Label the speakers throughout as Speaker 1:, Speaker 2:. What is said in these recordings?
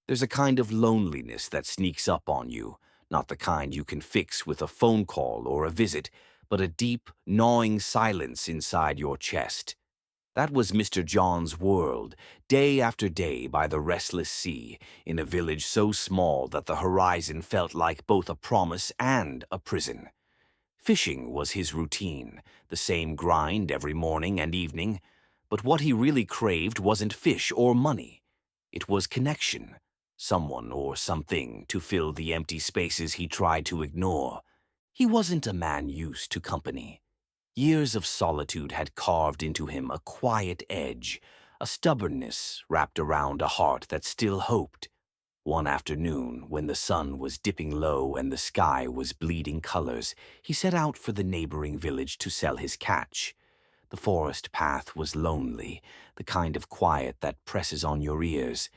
Speaker 1: There's a kind of loneliness that sneaks up on you, not the kind you can fix with a phone call or a visit, but a deep, gnawing silence inside your chest. That was Mr. John's world, day after day by the restless sea, in a village so small that the horizon felt like both a promise and a prison. Fishing was his routine, the same grind every morning and evening, but what he really craved wasn't fish or money. It was connection, someone or something to fill the empty spaces he tried to ignore. He wasn't a man used to company. Years of solitude had carved into him a quiet edge, a stubbornness wrapped around a heart that still hoped. One afternoon, when the sun was dipping low and the sky was bleeding colors, he set out for the neighboring village to sell his catch. The forest path was lonely, the kind of quiet that presses on your ears,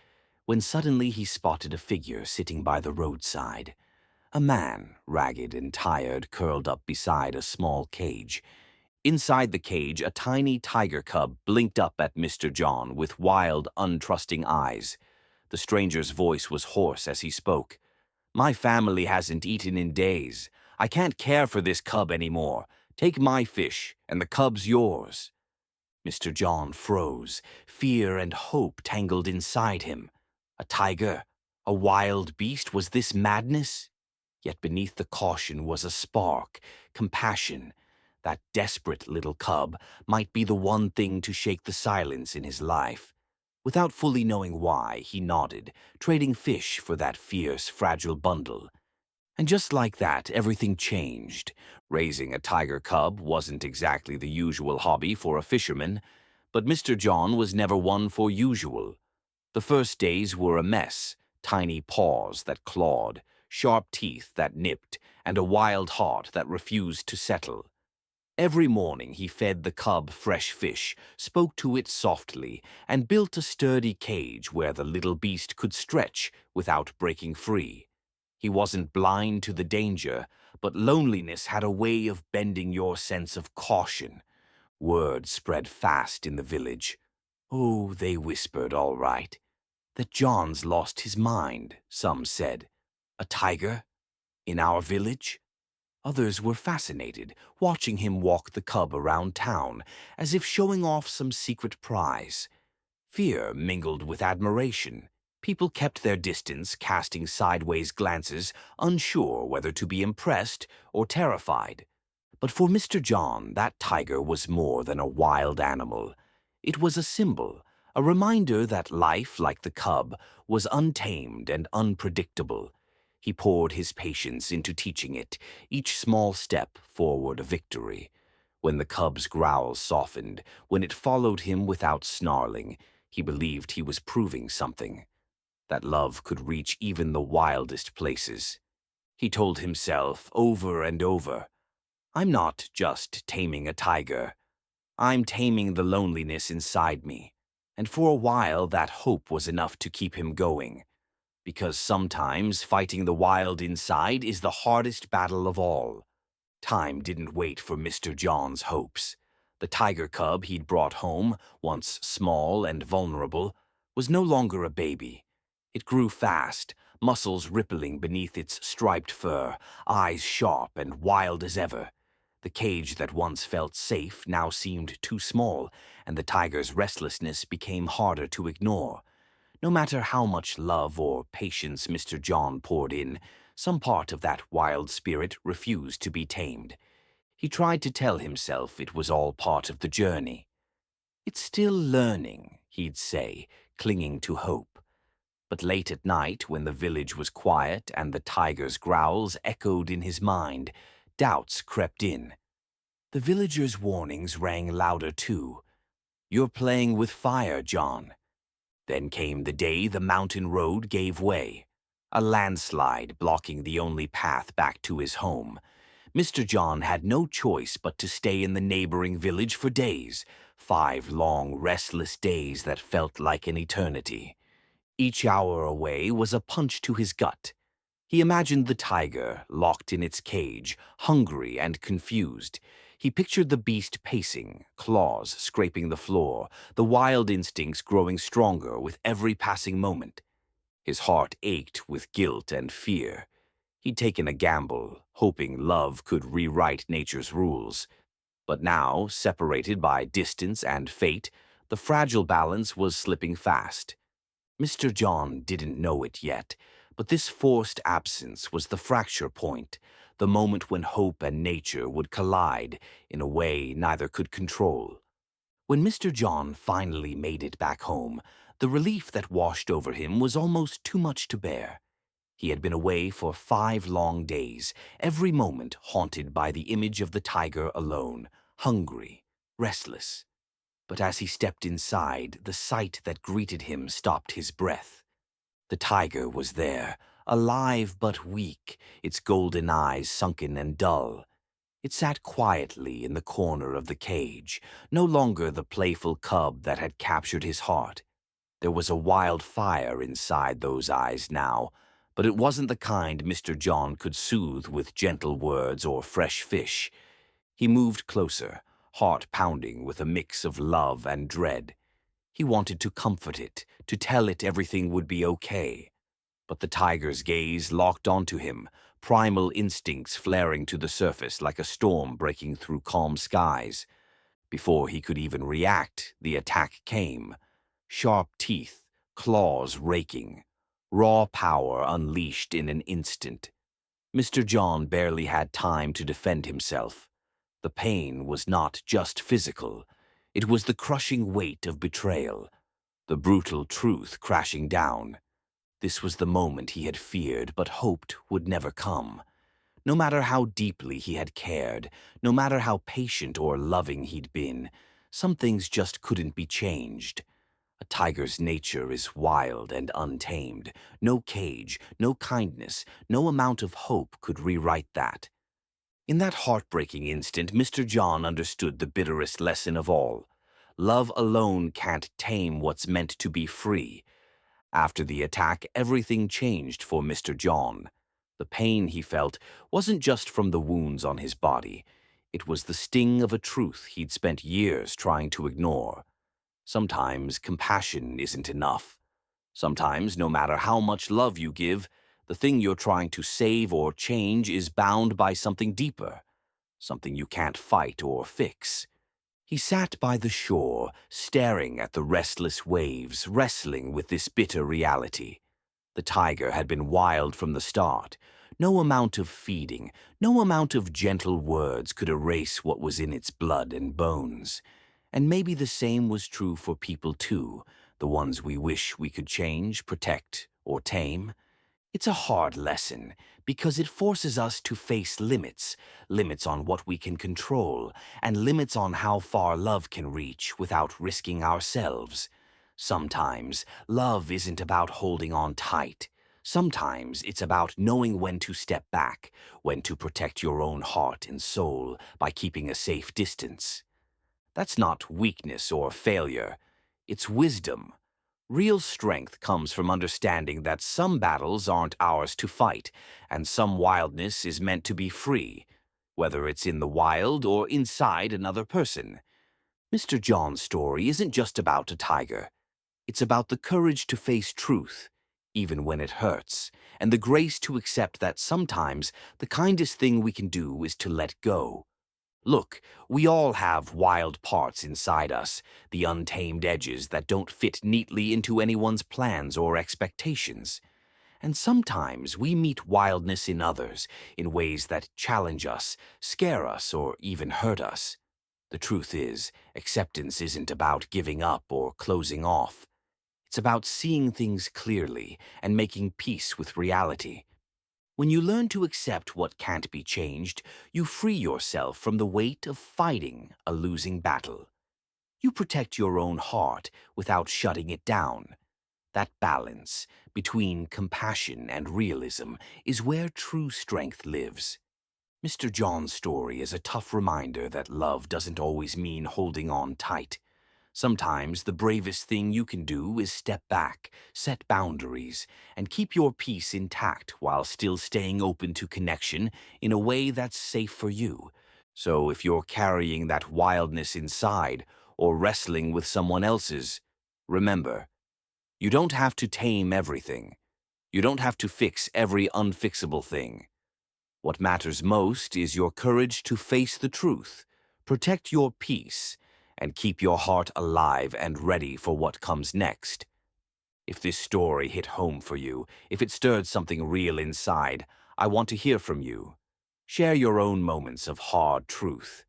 Speaker 1: when suddenly he spotted a figure sitting by the roadside. A man, ragged and tired, curled up beside a small cage. Inside the cage, a tiny tiger cub blinked up at Mr. John with wild, untrusting eyes. The stranger's voice was hoarse as he spoke. "My family hasn't eaten in days. I can't care for this cub anymore. Take my fish, and the cub's yours." Mr. John froze, fear and hope tangled inside him. A tiger, a wild beast, was this madness? Yet beneath the caution was a spark, compassion. That desperate little cub might be the one thing to shake the silence in his life. Without fully knowing why, he nodded, trading fish for that fierce, fragile bundle. And just like that, everything changed. Raising a tiger cub wasn't exactly the usual hobby for a fisherman, but Mr. John was never one for usual. The first days were a mess, tiny paws that clawed, sharp teeth that nipped, and a wild heart that refused to settle. Every morning he fed the cub fresh fish, spoke to it softly, and built a sturdy cage where the little beast could stretch without breaking free. He wasn't blind to the danger, but loneliness had a way of bending your sense of caution. Word spread fast in the village. "Oh," they whispered, all right. "That John's lost his mind," some said. "A tiger? In our village?" Others were fascinated, watching him walk the cub around town, as if showing off some secret prize. Fear mingled with admiration. People kept their distance, casting sideways glances, unsure whether to be impressed or terrified. But for Mr. John, that tiger was more than a wild animal. It was a symbol, a reminder that life, like the cub, was untamed and unpredictable. He poured his patience into teaching it, each small step forward a victory. When the cub's growls softened, when it followed him without snarling, he believed he was proving something, that love could reach even the wildest places. He told himself over and over, "I'm not just taming a tiger. I'm taming the loneliness inside me." And for a while that hope was enough to keep him going. Because sometimes fighting the wild inside is the hardest battle of all. Time didn't wait for Mr. John's hopes. The tiger cub he'd brought home, once small and vulnerable, was no longer a baby. It grew fast, muscles rippling beneath its striped fur, eyes sharp and wild as ever. The cage that once felt safe now seemed too small, and the tiger's restlessness became harder to ignore. No matter how much love or patience Mr. John poured in, some part of that wild spirit refused to be tamed. He tried to tell himself it was all part of the journey. "It's still learning," he'd say, clinging to hope. But late at night, when the village was quiet and the tiger's growls echoed in his mind, doubts crept in. The villagers' warnings rang louder too. "You're playing with fire, John." Then came the day the mountain road gave way, a landslide blocking the only path back to his home. Mr. John had no choice but to stay in the neighboring village for days, 5 long, restless days that felt like an eternity. Each hour away was a punch to his gut. He imagined the tiger, locked in its cage, hungry and confused. He pictured the beast pacing, claws scraping the floor, the wild instincts growing stronger with every passing moment. His heart ached with guilt and fear. He'd taken a gamble, hoping love could rewrite nature's rules. But now, separated by distance and fate, the fragile balance was slipping fast. Mr. John didn't know it yet, but this forced absence was the fracture point, the moment when hope and nature would collide in a way neither could control. When Mr. John finally made it back home, the relief that washed over him was almost too much to bear. He had been away for 5 long days, every moment haunted by the image of the tiger alone, hungry, restless. But as he stepped inside, the sight that greeted him stopped his breath. The tiger was there, alive but weak, its golden eyes sunken and dull. It sat quietly in the corner of the cage, no longer the playful cub that had captured his heart. There was a wild fire inside those eyes now, but it wasn't the kind Mr. John could soothe with gentle words or fresh fish. He moved closer, heart pounding with a mix of love and dread. He wanted to comfort it, to tell it everything would be okay. But the tiger's gaze locked onto him, primal instincts flaring to the surface like a storm breaking through calm skies. Before he could even react, the attack came. Sharp teeth, claws raking, raw power unleashed in an instant. Mr. John barely had time to defend himself. The pain was not just physical. It was the crushing weight of betrayal, the brutal truth crashing down. This was the moment he had feared but hoped would never come. No matter how deeply he had cared, no matter how patient or loving he'd been, some things just couldn't be changed. A tiger's nature is wild and untamed. No cage, no kindness, no amount of hope could rewrite that. In that heartbreaking instant, Mr. John understood the bitterest lesson of all. Love alone can't tame what's meant to be free. After the attack, everything changed for Mr. John. The pain he felt wasn't just from the wounds on his body. It was the sting of a truth he'd spent years trying to ignore. Sometimes compassion isn't enough. Sometimes, no matter how much love you give, the thing you're trying to save or change is bound by something deeper, something you can't fight or fix. He sat by the shore, staring at the restless waves, wrestling with this bitter reality. The tiger had been wild from the start. No amount of feeding, no amount of gentle words could erase what was in its blood and bones. And maybe the same was true for people too, the ones we wish we could change, protect, or tame. It's a hard lesson because it forces us to face limits, limits on what we can control, and limits on how far love can reach without risking ourselves. Sometimes, love isn't about holding on tight. Sometimes it's about knowing when to step back, when to protect your own heart and soul by keeping a safe distance. That's not weakness or failure. It's wisdom. Real strength comes from understanding that some battles aren't ours to fight, and some wildness is meant to be free, whether it's in the wild or inside another person. Mr. John's story isn't just about a tiger. It's about the courage to face truth, even when it hurts, and the grace to accept that sometimes the kindest thing we can do is to let go. Look, we all have wild parts inside us, the untamed edges that don't fit neatly into anyone's plans or expectations. And sometimes we meet wildness in others, in ways that challenge us, scare us, or even hurt us. The truth is, acceptance isn't about giving up or closing off. It's about seeing things clearly and making peace with reality. When you learn to accept what can't be changed, you free yourself from the weight of fighting a losing battle. You protect your own heart without shutting it down. That balance between compassion and realism is where true strength lives. Mr. John's story is a tough reminder that love doesn't always mean holding on tight. Sometimes the bravest thing you can do is step back, set boundaries, and keep your peace intact while still staying open to connection in a way that's safe for you. So if you're carrying that wildness inside or wrestling with someone else's, remember, you don't have to tame everything. You don't have to fix every unfixable thing. What matters most is your courage to face the truth, protect your peace, and keep your heart alive and ready for what comes next. If this story hit home for you, if it stirred something real inside, I want to hear from you. Share your own moments of hard truth,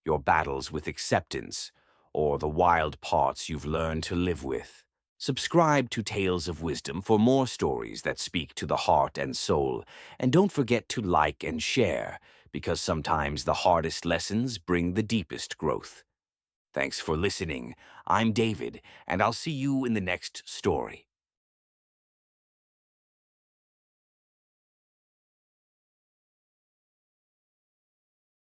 Speaker 1: your battles with acceptance, or the wild parts you've learned to live with. Subscribe to Tales of Wisdom for more stories that speak to the heart and soul, and don't forget to like and share, because sometimes the hardest lessons bring the deepest growth. Thanks for listening. I'm David, and I'll see you in the next story.